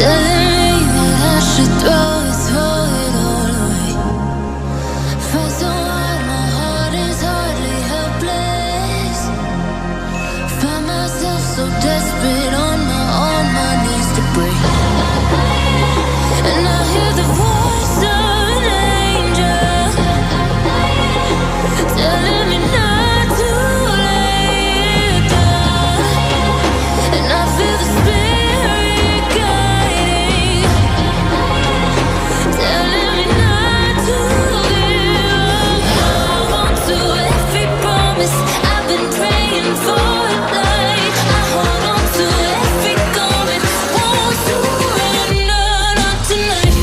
telling me that I should throw it all away. Fight so hard, my heart is hardly helpless. Find myself so desperate on my knees to break. And I hear the voice of an angel telling me not to lay it down. And I feel the spirit guiding, telling me not to give up. Hold on to every promise I've been praying for it. Like I hold on to every garment, won't surrender, not tonight.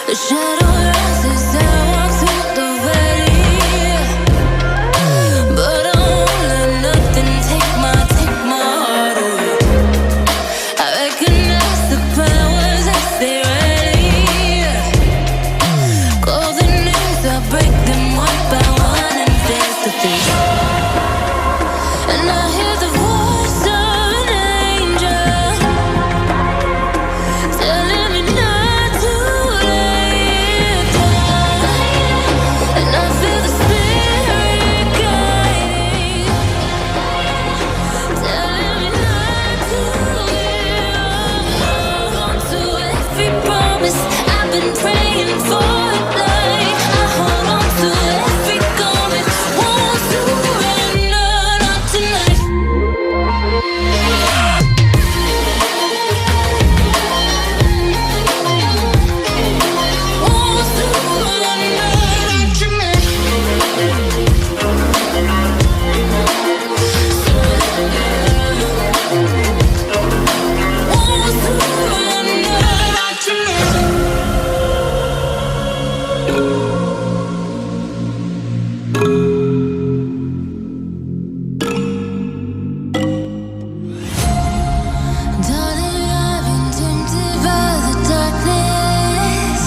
The shadow rises and walks through the valley, but I won't let nothing take my heart away. I recognize the powers as they rally. Call the names, I break them one by one and face to face. And I hear the voice of an angel telling me not to lay it down. And I feel the spirit guiding, telling me not to give up. Hold on to every promise I've been praying for it. Like I hold on to every garment, won't surrender, not tonight. Won't surrender, not tonight. Won't surrender, not tonight. Darling, I've been tempted by the darkness,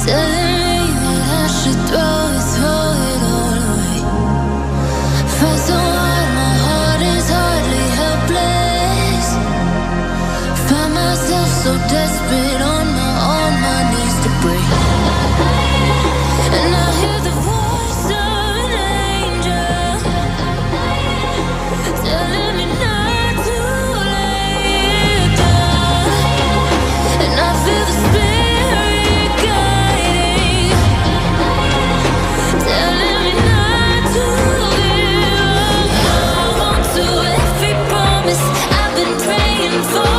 telling me that I should throw it all away. Fight so hard, my heart is hardly helpless. Find myself so desperate on my knees to break. And I hear the voice of an angel telling me not to lay it down. And I feel the spirit guiding, telling me not to give up. Hold on to every promise I've been praying for